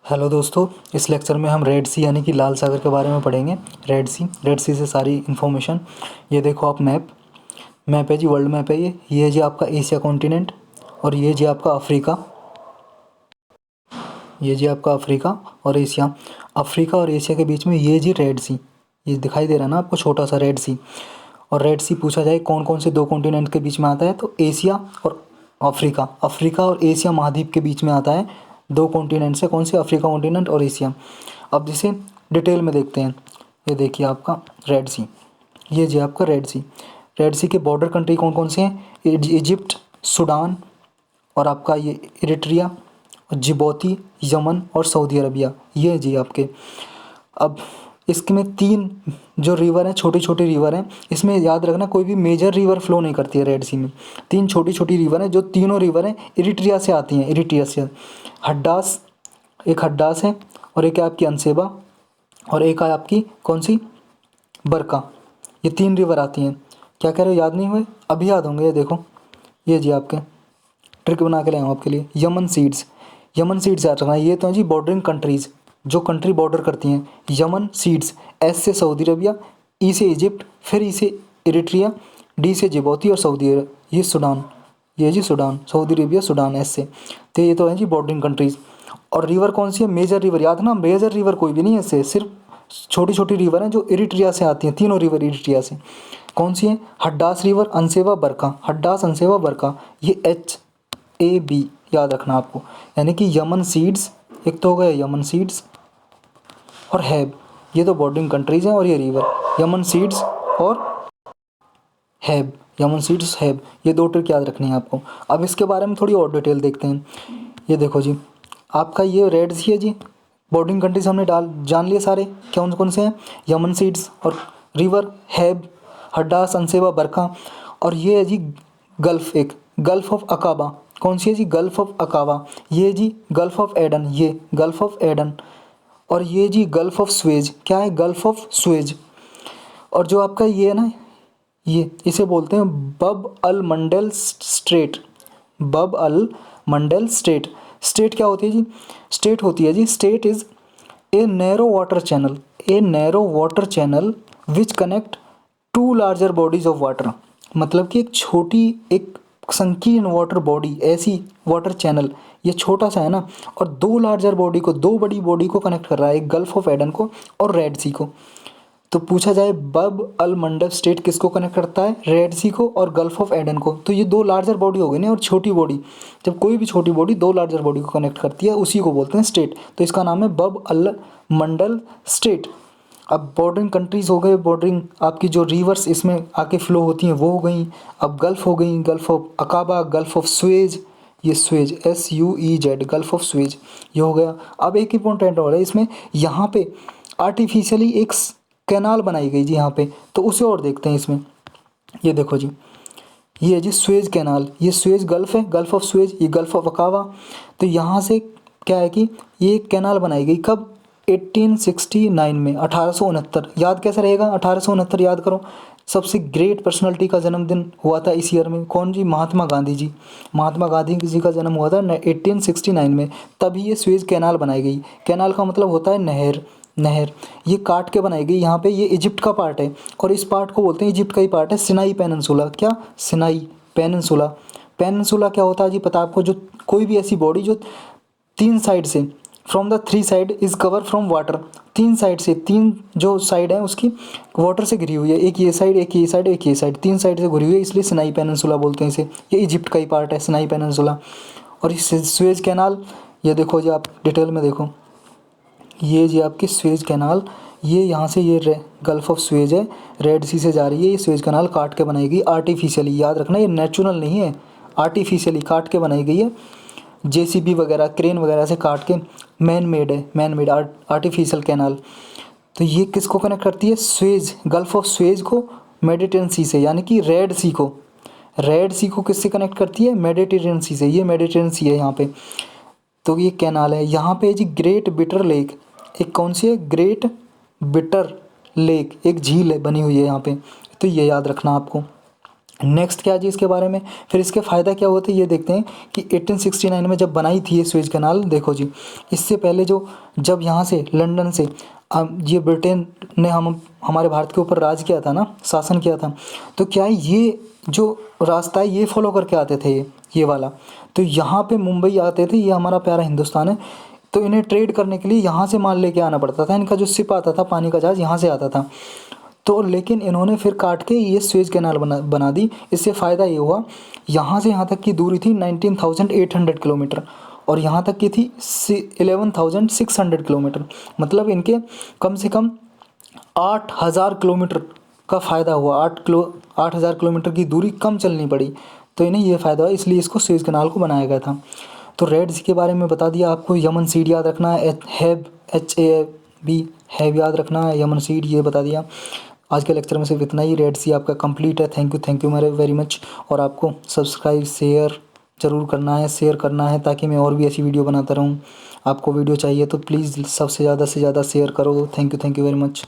Hello दोस्तों, इस lecture में हम रेड सी यानी कि लाल सागर के बारे में पढ़ेंगे। रेड सी से सारी इन्फॉर्मेशन। ये देखो आप मैप है जी, वर्ल्ड मैप है ये है जी आपका एशिया कॉन्टिनेंट, और ये जी आपका अफ्रीका। ये जी आपका अफ्रीका और एशिया। अफ्रीका और एशिया के बीच में ये जी रेड सी, ये दिखाई दे रहा है ना आपको, छोटा सा रेड सी। और रेड सी पूछा जाए कौन कौन से दो कॉन्टिनेंट के बीच में आता है, तो एशिया और अफ्रीका। अफ्रीका और एशिया महाद्वीप के बीच में आता है। दो कॉन्टिनेंट से कौन से, अफ्रीका कॉन्टिनेंट और एशिया। अब जिसे डिटेल में देखते हैं। ये देखिए आपका रेड सी, ये जी आपका रेड सी। रेड सी के बॉर्डर कंट्री कौन कौन से हैं, इजिप्ट, सूडान, और आपका ये इरिट्रिया, जिबौती, यमन और सऊदी अरबिया, ये जी आपके। अब इसमें तीन जो रिवर हैं, छोटी छोटी रिवर हैं, इसमें याद रखना कोई भी मेजर रिवर फ्लो नहीं करती है रेड सी में। तीन छोटी छोटी रिवर हैं, जो तीनों रिवर हैं इरिट्रिया से आती हैं, इरिट्रिया से। हड्डास, एक हड्डास है, और एक है आपकी अनसेबा, और एक है आपकी कौन सी, बरका। ये तीन रिवर आती हैं। क्या कह रहे हो, याद नहीं हुए? अभी याद होंगे। ये देखो, ये जी आपके ट्रिक बना के लाया हूँ आपके लिए। यमन सीड्स, यमन सीड्स याद रखना। ये तो है जी बॉर्डरिंग कंट्रीज़, जो कंट्री बॉर्डर करती हैं। यमन सीड्स, एस से सऊदी अरबिया, ई से इजिप्ट, फिर ई से इरिट्रिया, डी से जिबौती और सऊदी अरब, ये सूडान। ये जी Sudan, Saudi Arabia, Sudan, S से। तो ये तो है जी बॉर्डरिंग कंट्रीज़। और रिवर कौन सी है, मेजर रिवर, याद ना, मेजर रिवर कोई भी नहीं है इससे, सिर्फ छोटी छोटी रिवर हैं जो इरिट्रिया से आती हैं। तीनों रिवर इरिट्रिया से। कौन सी है, हड्डास रिवर, अनसेवा, बरका। हड्डास, अनसेवा, बरका, ये HAB याद रखना आपको। यानी कि यमन सीड्स, एक तो हो गया यमन सीड्स, और हैब, ये तो बॉर्डरिंग कंट्रीज़ हैं, और ये रिवर यमन सीड्स और हैब, यमन सीड्स हैब, ये दो ट्रिक याद रखनी है आपको। अब इसके बारे में थोड़ी और डिटेल देखते हैं। ये देखो जी, आपका ये रेड सी है जी, बॉर्डरिंग कंट्रीज हमने जान लिए सारे, कौन कौन से हैं, यमन सीड्स और रिवर हैब, हड्डास, अनसेवा, बरका। और ये है जी गल्फ़, एक गल्फ़ ऑफ अकाबा। कौन सी है जी, गल्फ़ ऑफ अकाबा। ये जी गल्फ़ ऑफ एडन, ये गल्फ़ ऑफ एडन। और ये जी गल्फ़ ऑफ स्वेज, क्या है, गल्फ़ ऑफ स्वेज। और जो आपका ये है ना, ये इसे बोलते हैं बब अल मंडल स्ट्रेट। बब अल मंडल स्ट्रेट। स्ट्रेट क्या होती है जी, स्टेट होती है जी, strait is a narrow water channel, a narrow water channel which connect to larger bodies of water. मतलब कि एक छोटी, एक संकीर्ण वाटर बॉडी, ऐसी वाटर चैनल, ये छोटा सा है ना, और दो लार्जर बॉडी को, दो बड़ी बॉडी को कनेक्ट कर रहा है, एक गल्फ ऑफ एडन को और रेड सी को। तो पूछा जाए बब अल मंडल स्टेट किसको कनेक्ट करता है, रेड सी को और गल्फ ऑफ एडन को। तो ये दो लार्जर बॉडी हो गई ना, और छोटी बॉडी, जब कोई भी छोटी बॉडी दो लार्जर बॉडी को कनेक्ट करती है, उसी को बोलते हैं स्टेट। तो इसका नाम है बब अल मंडल स्टेट। अब बॉर्डरिंग कंट्रीज़ हो गए, बॉर्डरिंग आपकी जो रिवर्स इसमें आके फ्लो होती हैं वो हो गई। अब गल्फ़ हो गई, Gulf of Aqaba, Gulf of Suez, ये Suez SUEZ, Gulf of Suez, ये हो गया। अब एक इंपॉर्टेंट और है इसमें, यहाँ पे आर्टिफिशियली एक कैनाल बनाई गई जी यहाँ पे, तो उसे और देखते हैं इसमें। ये देखो जी, ये है जी स्वेज कैनाल, ये स्वेज गल्फ़ है, गल्फ़ ऑफ स्वेज, ये गल्फ़ ऑफ अकाबा। तो यहाँ से क्या है कि ये एक कैनाल बनाई गई, कब, 1869 में, 1869। याद कैसे रहेगा, 1869 याद करो। सबसे ग्रेट पर्सनालिटी का जन्मदिन हुआ था इस ईयर में, कौन जी, महात्मा गांधी जी। महात्मा गांधी जी का जन्म हुआ था 1869 में, तभी ये स्वेज कैनाल बनाई गई। कैनाल का मतलब होता है नहर, नहर। ये काट के बनाई गई यहाँ पे, ये इजिप्ट का पार्ट है, और इस पार्ट को बोलते हैं, इजिप्ट का ही पार्ट है, सिनाई पेनिनसुला। क्या, सिनाई पेनिनसुला। पेनिनसुला क्या होता है जी, पता है आपको, जो कोई भी ऐसी बॉडी जो तीन साइड से, from the three side is cover from water, तीन साइड से, तीन जो साइड है उसकी वाटर से घिरी हुई है, एक ये साइड, एक ये साइड, एक ये साइड, तीन साइड से घिरी हुई है, इसलिए सिनाई पेनिनसुला बोलते हैं इसे। ये इजिप्ट का ही पार्ट है, सिनाई पेनिनसुला। और इस स्वेज कैनाल, ये देखो जी, आप डिटेल में देखो, ये जी आपकी स्वेज कैनाल, ये यहाँ से ये गल्फ़ ऑफ स्वेज है, रेड सी से जा रही है, ये स्वेज कैनाल काट के बनाई गई आर्टिफिशियली। याद रखना, ये नेचुरल नहीं है, आर्टिफिशियली काट के बनाई गई है, JCB वगैरह, क्रेन वगैरह से काट के मैन मेड है, मैन मेड आर्टिफिशियल कैनाल। तो ये किसको कनेक्ट करती है, स्वेज, गल्फ़ ऑफ स्वेज को मेडिटेरियन सी से, यानी कि रेड सी को, रेड सी को किससे कनेक्ट करती है, मेडिटेरियन सी से। ये मेडिटेरियन सी है यहाँ पे, तो ये कैनाल है। यहाँ पे जी ग्रेट बिटर लेक, एक कौन सी है, ग्रेट बिटर लेक, एक झील है बनी हुई है यहाँ पे, तो ये याद रखना आपको। नेक्स्ट क्या जी इसके बारे में, फिर इसके फ़ायदा क्या हुए थे ये देखते हैं कि 1869 में जब बनाई थी ये स्वेज कैनाल, देखो जी इससे पहले जो जब यहाँ से लंदन से ये ब्रिटेन ने हमारे भारत के ऊपर राज किया था ना, शासन किया था, तो क्या है ये जो रास्ता है ये फॉलो करके आते थे ये वाला, तो यहाँ पे मुंबई आते थे, ये हमारा प्यारा हिंदुस्तान है, तो इन्हें ट्रेड करने के लिए यहाँ से माल लेके आना पड़ता था, इनका जो शिप आता था पानी का जहाज यहाँ से आता था। तो लेकिन इन्होंने फिर काट के ये स्वेज कैनाल बना दी। इससे फ़ायदा ये हुआ, यहाँ से यहाँ तक की दूरी थी 19,800 किलोमीटर और यहाँ तक की थी 11,600 किलोमीटर, मतलब इनके कम से कम 8,000 किलोमीटर का फ़ायदा हुआ। 8,000 किलोमीटर की दूरी कम चलनी पड़ी, तो इन्हें ये फ़ायदा हुआ, इसलिए इसको स्वेज कैनाल को बनाया गया था। तो रेड सी के बारे में बता दिया आपको, यमन सीड याद रखना है, हैब HAB हैब याद रखना है, यमन सीड ये बता दिया। आज के लेक्चर में सिर्फ इतना ही, रेड सी आपका कंप्लीट है। Thank you very much. और आपको सब्सक्राइब शेयर ज़रूर करना है, शेयर करना है, ताकि मैं और भी ऐसी वीडियो बनाता रहूँ। आपको वीडियो चाहिए तो प्लीज़ सबसे ज़्यादा से ज़्यादा शेयर करो। Thank you very much.